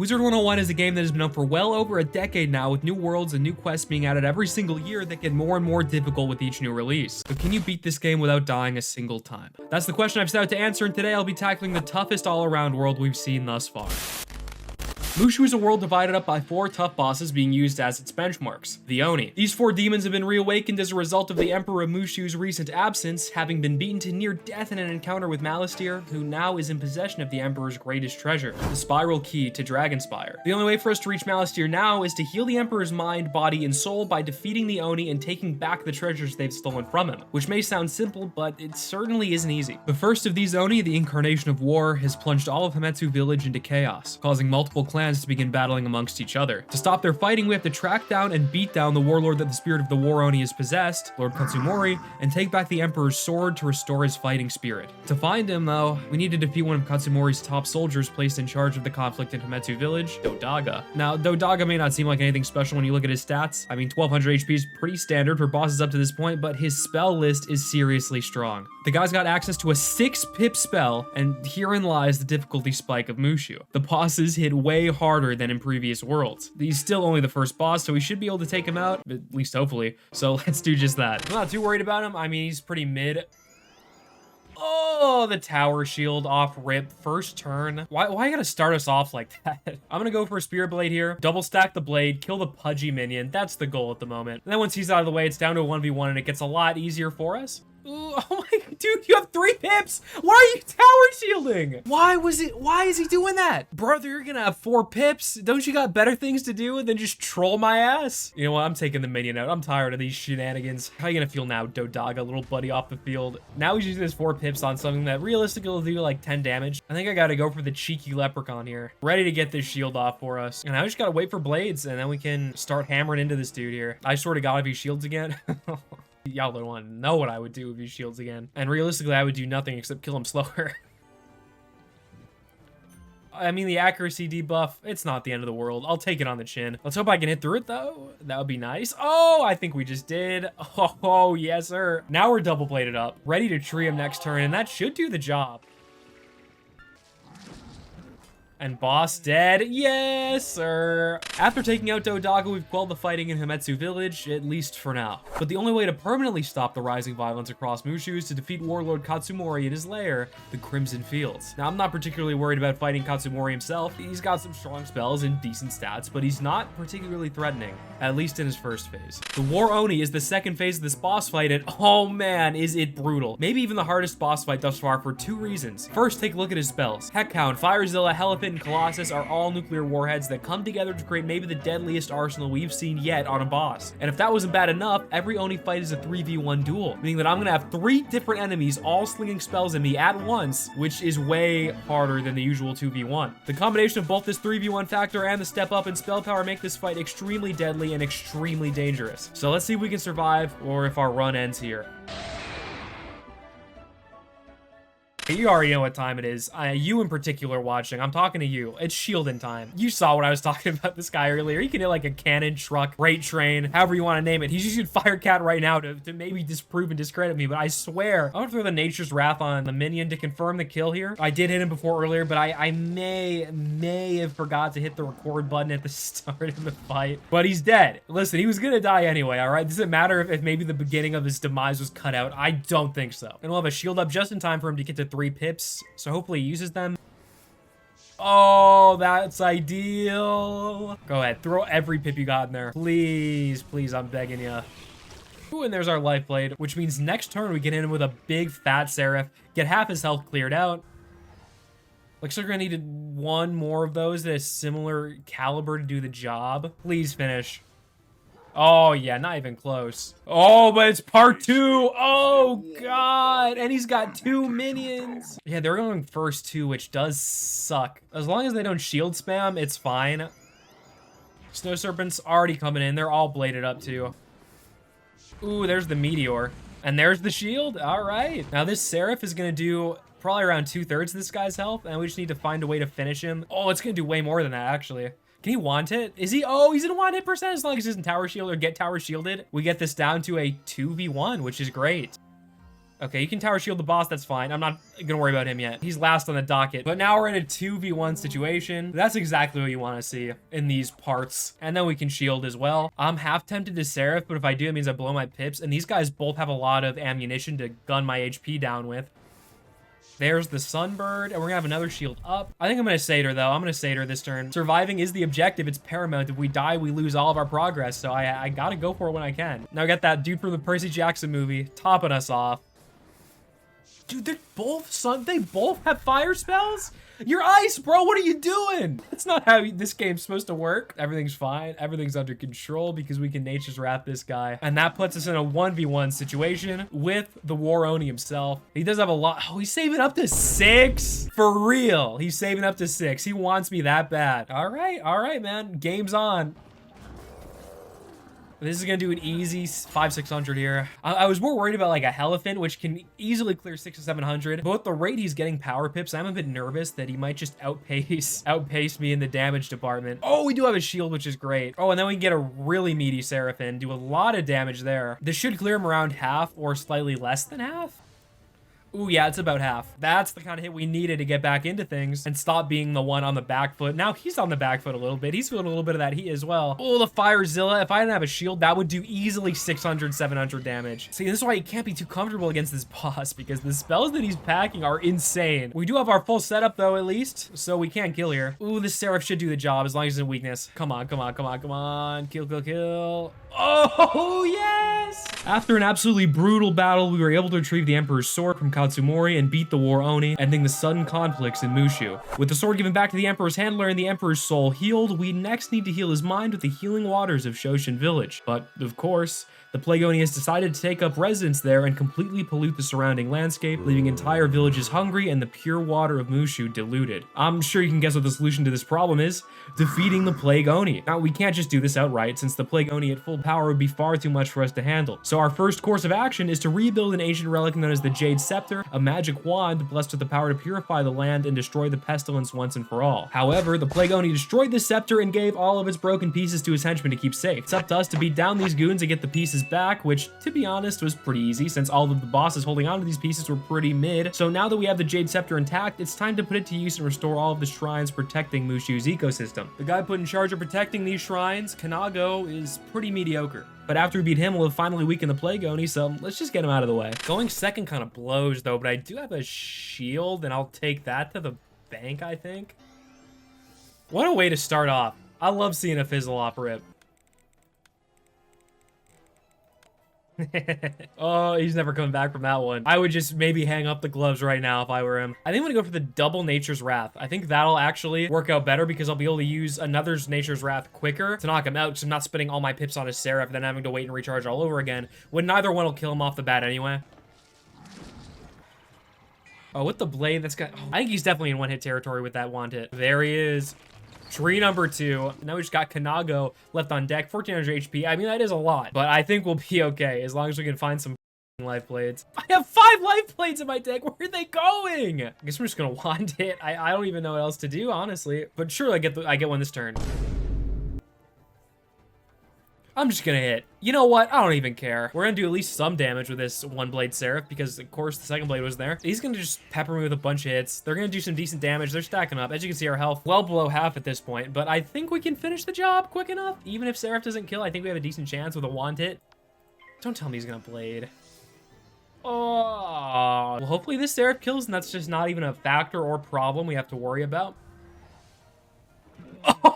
Wizard 101 is a game that has been out for well over a decade now, with new worlds and new quests being added every single year that get more and more difficult with each new release. But can you beat this game without dying a single time? That's the question I've set out to answer, and today I'll be tackling the toughest all-around world we've seen thus far. Mooshu is a world divided up by 4 tough bosses being used as its benchmarks, the Oni. These 4 demons have been reawakened as a result of the Emperor Mooshu's recent absence, having been beaten to near death in an encounter with Malisteer, who now is in possession of the Emperor's greatest treasure, the Spiral Key to Dragonspire. The only way for us to reach Malisteer now is to heal the Emperor's mind, body, and soul by defeating the Oni and taking back the treasures they've stolen from him, which may sound simple, but it certainly isn't easy. The first of these Oni, the Incarnation of War, has plunged all of Heyitsu village into chaos, causing multiple clans to begin battling amongst each other. To stop their fighting, we have to track down and beat down the warlord that the spirit of the War Oni has possessed, Lord Katsumori, and take back the Emperor's sword to restore his fighting spirit. To find him, though, we need to defeat one of Katsumori's top soldiers placed in charge of the conflict in Heyitsu village, Daga. Now, Daga may not seem like anything special when you look at his stats. I mean, 1200 HP is pretty standard for bosses up to this point, but his spell list is seriously strong. The guy's got access to a 6-pip spell, and herein lies the difficulty spike of Mooshu. The bosses hit way harder than in previous worlds. He's still only the first boss, so we should be able to take him out, at least hopefully. So let's do just that. I'm not too worried about him. I mean, he's pretty mid. Oh, the tower shield off rip, first turn. Why you gotta start us off like that? I'm gonna go for a Spirit Blade here, double stack the blade, kill the pudgy minion. That's the goal at the moment. And then once he's out of the way, it's down to a 1v1 and it gets a lot easier for us. Ooh, oh my, dude, you have 3 pips. Why are you tower shielding? Why is he doing that? Brother, you're gonna have 4 pips. Don't you got better things to do than just troll my ass? You know what, I'm taking the minion out. I'm tired of these shenanigans. How you gonna feel now, Daga, little buddy off the field? Now he's using his 4 pips on something that realistically will do like 10 damage. I think I gotta go for the cheeky leprechaun here. Ready to get this shield off for us. And I just gotta wait for blades and then we can start hammering into this dude here. I swear to God, if he shields again. Y'all don't want to know what I would do if he shields again. And realistically, I would do nothing except kill him slower. I mean, the accuracy debuff, it's not the end of the world. I'll take it on the chin. Let's hope I can hit through it, though. That would be nice. Oh, I think we just did. Oh, yes, sir. Now we're double bladed up, ready to tree him next turn, and that should do the job. And boss dead. Yes, sir. After taking out Daga, we've quelled the fighting in Heyitsu village, at least for now. But the only way to permanently stop the rising violence across Mooshu is to defeat Warlord Katsumori in his lair, the Crimson Fields. Now, I'm not particularly worried about fighting Katsumori himself. He's got some strong spells and decent stats, but he's not particularly threatening, at least in his first phase. The War Oni is the second phase of this boss fight, and oh man, is it brutal. Maybe even the hardest boss fight thus far for 2 reasons. First, take a look at his spells. Heckhound, Firezilla, Elephant, and Colossus are all nuclear warheads that come together to create maybe the deadliest arsenal we've seen yet on a boss. And if that wasn't bad enough, every Oni fight is a 3v1 duel, meaning that I'm gonna have 3 different enemies all slinging spells at me at once, which is way harder than the usual 2v1. The combination of both this 3v1 factor and the step up in spell power make this fight extremely deadly and extremely dangerous. So let's see if we can survive or if our run ends here. You already know what time it is. You in particular watching, I'm talking to you. It's shielding time. You saw what I was talking about this guy earlier. He can hit like a cannon, truck, freight train, however you want to name it. He's using Firecat right now to maybe disprove and discredit me, but I swear, I'm gonna throw the Nature's Wrath on the minion to confirm the kill here. I did hit him before earlier, but I may have forgot to hit the record button at the start of the fight. But he's dead. Listen, he was gonna die anyway, all right? Does it matter if maybe the beginning of his demise was cut out? I don't think so. And we'll have a shield up just in time for him to get to 3 pips, so hopefully he uses them. Oh, that's ideal. Go ahead, throw every pip you got in there. Please, please, I'm begging you. Ooh, and there's our life blade, which means next turn we get in with a big fat Seraph, get half his health cleared out. Looks like we're gonna need 1 more of those that is similar caliber to do the job. Please finish. Oh, yeah, not even close. Oh, but it's part 2. Oh, God. And he's got 2 minions. Yeah, they're going first 2, which does suck. As long as they don't shield spam, it's fine. Snow Serpent's already coming in. They're all bladed up, too. Ooh, there's the Meteor. And there's the shield. All right. Now, this Seraph is going to do probably around 2/3 of this guy's health, and we just need to find a way to finish him. Oh, it's going to do way more than that, actually. Can he want it? Is he? Oh, he's in 1-hit% as long as he doesn't tower shield or get tower shielded. We get this down to a 2v1, which is great. Okay, you can tower shield the boss, that's fine. I'm not gonna worry about him yet. He's last on the docket. But now we're in a 2v1 situation. That's exactly what you want to see in these parts. And then we can shield as well. I'm half tempted to Seraph, but if I do, it means I blow my pips. And these guys both have a lot of ammunition to gun my HP down with. There's the Sunbird, and we're gonna have another shield up. I think I'm gonna Satyr, though. I'm gonna Satyr this turn. Surviving is the objective. It's paramount. If we die, we lose all of our progress. So I gotta go for it when I can. Now I got that dude from the Percy Jackson movie topping us off. Dude, they both have fire spells? You're ice, bro. What are you doing? That's not how this game's supposed to work. Everything's fine. Everything's under control because we can Nature's Wrath this guy. And that puts us in a 1v1 situation with the War Oni himself. He does have a lot. Oh, he's saving up to 6. For real. He's saving up to 6. He wants me that bad. All right, man. Game's on. This is gonna do an easy 500-600 here. I was more worried about like a Elephant, which can easily clear 600 to 700. But with the rate he's getting power pips, I'm a bit nervous that he might just outpace me in the damage department. Oh, we do have a shield, which is great. Oh, and then we can get a really meaty Seraphim, do a lot of damage there. This should clear him around half or slightly less than half. Ooh, yeah, it's about half. That's the kind of hit we needed to get back into things and stop being the one on the back foot. Now he's on the back foot a little bit. He's feeling a little bit of that heat as well. Oh, the Firezilla. If I didn't have a shield, that would do easily 600, 700 damage. See, this is why you can't be too comfortable against this boss because the spells that he's packing are insane. We do have our full setup though, at least, so we can't kill here. Ooh, this Seraph should do the job as long as it's in weakness. Come on, come on, come on, come on. Kill, kill, kill. Oh, yes! After an absolutely brutal battle, we were able to retrieve the Emperor's sword from Katsumori and beat the War Oni, ending the sudden conflicts in Mooshu. With the sword given back to the Emperor's handler and the Emperor's soul healed, we next need to heal his mind with the healing waters of Shoshin Village. But, of course, the Plague Oni has decided to take up residence there and completely pollute the surrounding landscape, leaving entire villages hungry and the pure water of Mooshu diluted. I'm sure you can guess what the solution to this problem is: defeating the Plague Oni. Now, we can't just do this outright, since the Plague Oni at full power would be far too much for us to handle. So our first course of action is to rebuild an ancient relic known as the Jade Scepter, a magic wand blessed with the power to purify the land and destroy the pestilence once and for all. However, the Plague Oni destroyed the scepter and gave all of its broken pieces to his henchmen to keep safe. It's up to us to beat down these goons and get the pieces back, which, to be honest, was pretty easy since all of the bosses holding onto these pieces were pretty mid. So now that we have the Jade Scepter intact, it's time to put it to use and restore all of the shrines protecting Mushu's ecosystem. The guy put in charge of protecting these shrines, Kanago, is pretty mediocre. But after we beat him, we'll have finally weakened the Plague Oni, so let's just get him out of the way. Going second kind of blows, though, but I do have a shield, and I'll take that to the bank, I think. What a way to start off. I love seeing a fizzle off rip. Oh, he's never coming back from that one. I would just maybe hang up the gloves right now if I were him. I think I'm gonna go for the double Nature's Wrath. I think that'll actually work out better because I'll be able to use another's Nature's Wrath quicker to knock him out, because I'm not spending all my pips on his Seraph, then having to wait and recharge all over again, when neither one will kill him off the bat anyway. Oh, with the blade, that's got... Oh, I think he's definitely in one-hit territory with that wand hit. There he is. Tree number 2. Now we just got Kanago left on deck. 1400 HP. I mean, that is a lot, but I think we'll be okay as long as we can find some life blades. I have 5 life blades in my deck. Where are they going? I guess we're just gonna wand it. I don't even know what else to do, honestly. But sure, I get one this turn. I'm just gonna hit. You know what? I don't even care. We're gonna do at least some damage with this one blade Seraph because, of course, the second blade was there. He's gonna just pepper me with a bunch of hits. They're gonna do some decent damage. They're stacking up. As you can see, our health well below half at this point, but I think we can finish the job quick enough. Even if Seraph doesn't kill, I think we have a decent chance with a wand hit. Don't tell me he's gonna blade. Oh. Well, hopefully this Seraph kills, and that's just not even a factor or problem we have to worry about.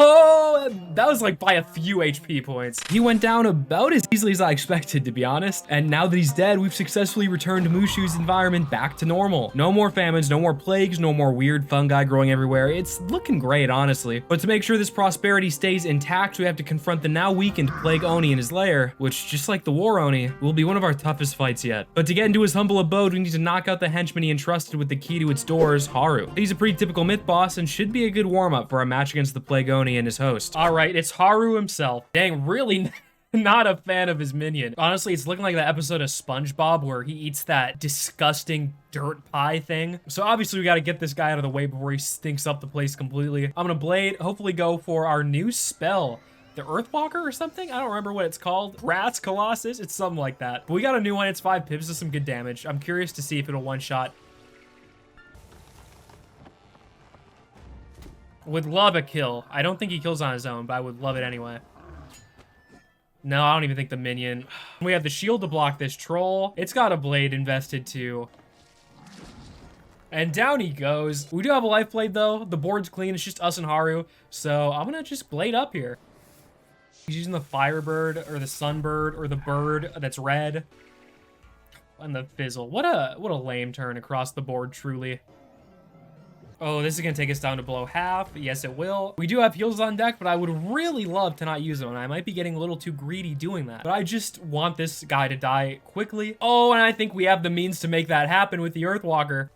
Oh, that was like by a few HP points. He went down about as easily as I expected, to be honest. And now that he's dead, we've successfully returned Mushu's environment back to normal. No more famines, no more plagues, no more weird fungi growing everywhere. It's looking great, honestly. But to make sure this prosperity stays intact, we have to confront the now weakened Plague Oni in his lair, which, just like the War Oni, will be one of our toughest fights yet. But to get into his humble abode, we need to knock out the henchman he entrusted with the key to its doors, Haru. He's a pretty typical myth boss and should be a good warm-up for our match against the Plague Oni and his host. All right, it's Haru himself. Dang, really not a fan of his minion. Honestly, it's looking like that episode of SpongeBob where he eats that disgusting dirt pie thing. So obviously we got to get this guy out of the way before he stinks up the place completely. I'm gonna blade, hopefully go for our new spell the Earthwalker or something. I don't remember what it's called. Rats Colossus. It's something like that. But we got a new one. It's 5 pips. Does some good damage. I'm curious to see if it'll one-shot. Would love a kill. I don't think he kills on his own, but I would love it anyway. No, I don't even think the minion. We have the shield to block this troll. It's got a blade invested too. And down he goes. We do have a life blade though. The board's clean. It's just us and Haru. So I'm gonna just blade up here. He's using the firebird or the sunbird or the bird that's red. And the fizzle. What a lame turn across the board, truly. Oh, this is going to take us down to below half. Yes, it will. We do have heals on deck, but I would really love to not use them. And I might be getting a little too greedy doing that. But I just want this guy to die quickly. Oh, and I think we have the means to make that happen with the Earthwalker.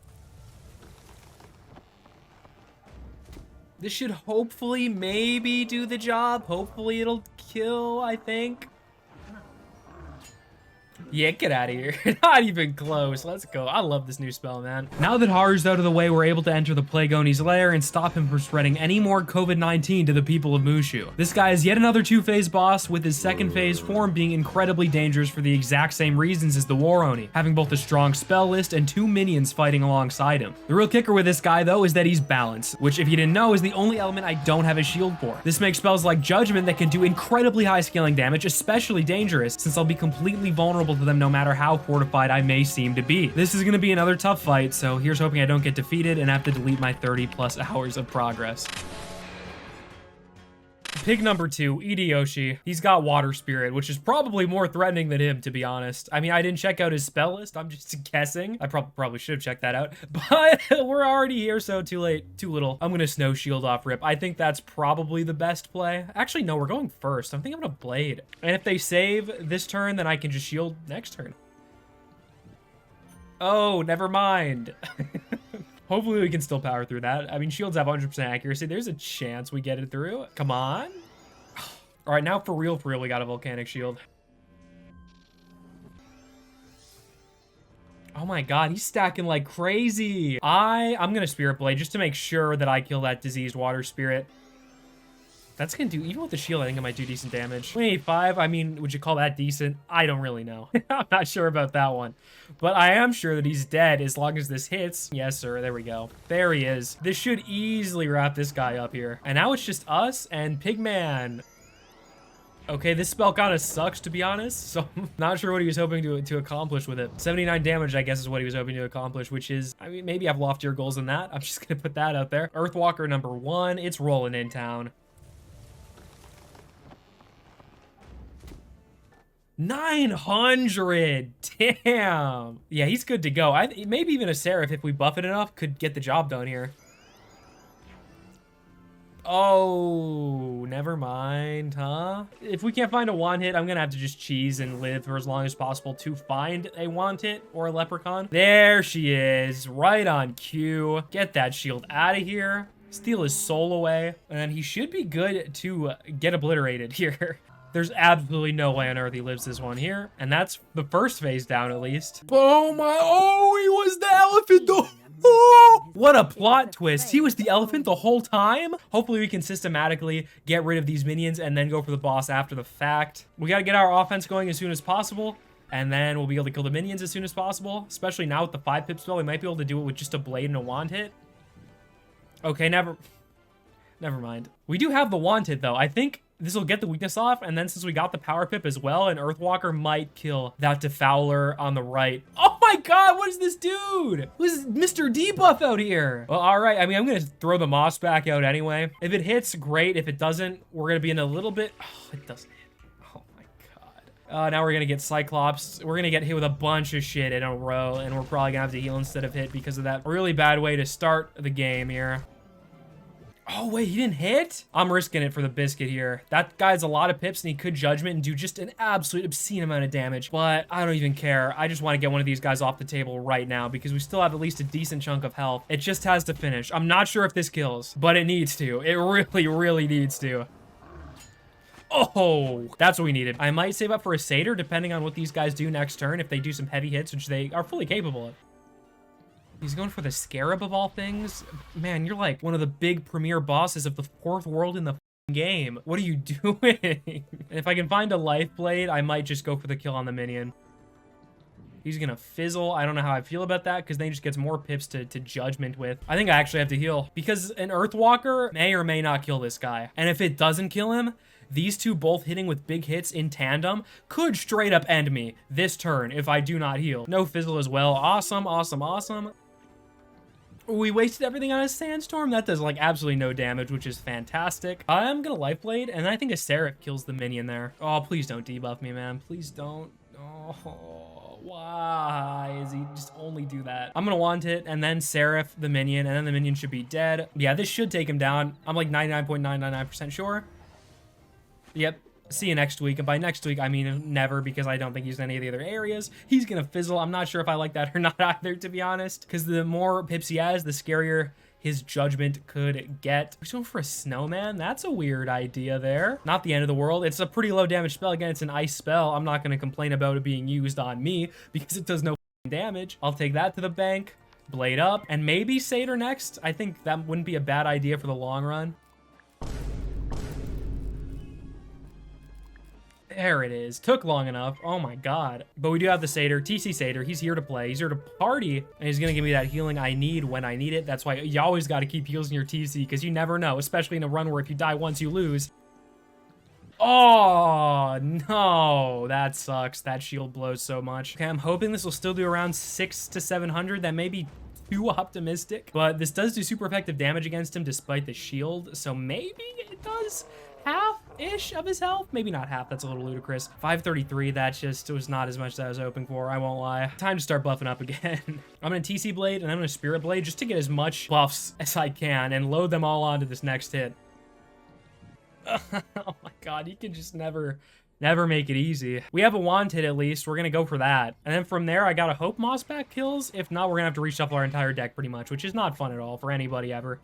This should hopefully maybe do the job. Hopefully it'll kill, I think. Yeah, get out of here. Not even close. Let's go. I love this new spell, man. Now that Haru's out of the way, we're able to enter the Plagueoni's lair and stop him from spreading any more COVID-19 to the people of Mooshu. This guy is yet another 2-phase boss, with his 2nd phase form being incredibly dangerous for the exact same reasons as the War Oni, having both a strong spell list and 2 minions fighting alongside him. The real kicker with this guy, though, is that he's balanced, which, if you didn't know, is the only element I don't have a shield for. This makes spells like Judgment that can do incredibly high scaling damage especially dangerous, since I'll be completely vulnerable to them no matter how fortified I may seem to be. This is going to be another tough fight, so here's hoping I don't get defeated and have to delete my 30+ hours of progress. Pig number 2, Idioshi. He's got Water Spirit, which is probably more threatening than him, to be honest. I mean, I didn't check out his spell list. I'm just guessing. I probably should have checked that out, but we're already here, so too late, too little. I'm gonna snow shield off rip. I think that's probably the best play. Actually, no, we're going first. I think I'm gonna blade. And if they save this turn, then I can just shield next turn. Oh, never mind. Hopefully we can still power through that. I mean, shields have 100% accuracy. There's a chance we get it through. Come on. All right, now for real, we got a volcanic shield. Oh my god, he's stacking like crazy. I'm gonna Spirit Blade just to make sure that I kill that diseased water spirit. That's gonna do, even with the shield, I think it might do decent damage. 25, I mean, would you call that decent? I don't really know. I'm not sure about that one. But I am sure that he's dead as long as this hits. Yes, sir, there we go. There he is. This should easily wrap this guy up here. And now it's just us and Pigman. Okay, this spell kind of sucks, to be honest, so I'm not sure what he was hoping to accomplish with it. 79 damage, I guess, is what he was hoping to accomplish, which is, I mean, maybe I have loftier goals than that. I'm just gonna put that out there. Earthwalker number 1, it's rolling in town. 900, damn. Yeah, he's good to go. Maybe even a Seraph, if we buff it enough, could get the job done here. Oh, never mind, huh? If we can't find a one hit, I'm gonna have to just cheese and live for as long as possible to find a one hit or a leprechaun. There she is, right on cue. Get that shield out of here. Steal his soul away, and he should be good to get obliterated here. There's absolutely no way on earth he lives this one here. And that's the first phase down, at least. Oh my, oh, he was the elephant though. Oh, what a plot twist. He was the elephant the whole time. Hopefully we can systematically get rid of these minions and then go for the boss after the fact. We got to get our offense going as soon as possible. And then we'll be able to kill the minions as soon as possible. Especially now with the 5-pip spell, we might be able to do it with just a blade and a wand hit. Okay, never mind. We do have the wand hit though. I think this will get the weakness off, and then since we got the power pip as well, an Earthwalker might kill that Defouler on the right. Oh my god, what is this dude? Who's Mr. Debuff out here? Well, all right, I mean, I'm gonna throw the moss back out anyway. If it hits, great. If it doesn't, we're gonna be in a little bit, oh, it doesn't hit. Oh my god. Now we're gonna get Cyclops. We're gonna get hit with a bunch of shit in a row, and we're probably gonna have to heal instead of hit because of that really bad way to start the game here. Oh, wait, he didn't hit? I'm risking it for the biscuit here. That guy's a lot of pips, and he could Judgment and do just an absolute obscene amount of damage, but I don't even care. I just want to get one of these guys off the table right now because we still have at least a decent chunk of health. It just has to finish. I'm not sure if this kills, but it needs to. It really, really needs to. Oh, that's what we needed. I might save up for a Satyr, depending on what these guys do next turn, if they do some heavy hits, which they are fully capable of. He's going for the Scarab of all things. Man, you're like one of the big premier bosses of the 4th world in the game. What are you doing? If I can find a life blade, I might just go for the kill on the minion. He's gonna fizzle. I don't know how I feel about that because then he just gets more pips to judgment with. I think I actually have to heal because an Earthwalker may or may not kill this guy. And if it doesn't kill him, these two both hitting with big hits in tandem could straight up end me this turn if I do not heal. No fizzle as well. Awesome, awesome, awesome. We wasted everything on a sandstorm. That does like absolutely no damage, which is fantastic. I'm gonna life blade, and I think a Seraph kills the minion there. Oh, please don't debuff me, man. Please don't. Oh, why is he just only do that? I'm gonna want it, and then Seraph the minion, and then the minion should be dead. Yeah, this should take him down. I'm like 99.999% sure. Yep. See you next week. And by next week, I mean never, because I don't think he's in any of the other areas. He's gonna fizzle. I'm not sure if I like that or not either, to be honest, because the more pips he has, the scarier his judgment could get. We're going for a snowman. That's a weird idea there. Not the end of the world. It's a pretty low damage spell. Again, it's an ice spell. I'm not gonna complain about it being used on me because it does no damage. I'll take that to the bank. Blade up, and maybe Satyr next. I think that wouldn't be a bad idea for the long run. There it is. Took long enough. Oh my god. But we do have the Satyr. TC Satyr. He's here to play. He's here to party. And he's going to give me that healing I need when I need it. That's why you always got to keep heals in your TC, because you never know, especially in a run where if you die once, you lose. Oh, no. That sucks. That shield blows so much. Okay, I'm hoping this will still do around 600 to 700. That may be too optimistic. But this does do super effective damage against him despite the shield. So maybe it does half-ish of his health. Maybe not half. That's a little ludicrous. 533. That just was not as much as I was hoping for. I won't lie. Time to start buffing up again. I'm going to TC Blade and I'm going to Spirit Blade just to get as much buffs as I can and load them all onto this next hit. Oh my god. You can just never make it easy. We have a wand hit at least. We're going to go for that. And then from there, I got to hope Mossback kills. If not, we're going to have to reshuffle our entire deck pretty much, which is not fun at all for anybody ever.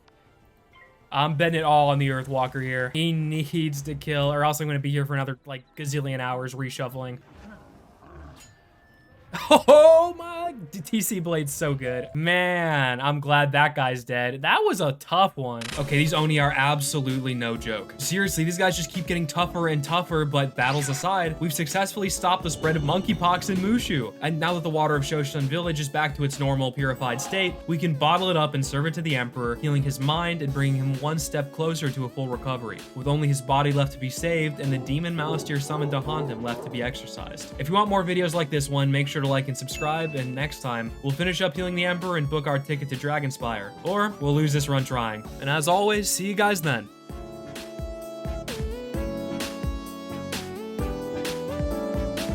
I'm betting it all on the Earthwalker here. He needs to kill, or else I'm going to be here for another, like, gazillion hours reshuffling. Oh my, TC Blade's so good. Man, I'm glad that guy's dead. That was a tough one. Okay, these Oni are absolutely no joke. Seriously, these guys just keep getting tougher and tougher, but battles aside, we've successfully stopped the spread of monkeypox in Mooshu. And now that the water of Shoshin Village is back to its normal purified state, we can bottle it up and serve it to the Emperor, healing his mind and bringing him one step closer to a full recovery, with only his body left to be saved and the demon Malisteer summoned to haunt him left to be exorcised. If you want more videos like this one, make sure to like and subscribe, and next time, we'll finish up healing the Emperor and book our ticket to Dragonspire, or we'll lose this run trying. And as always, see you guys then.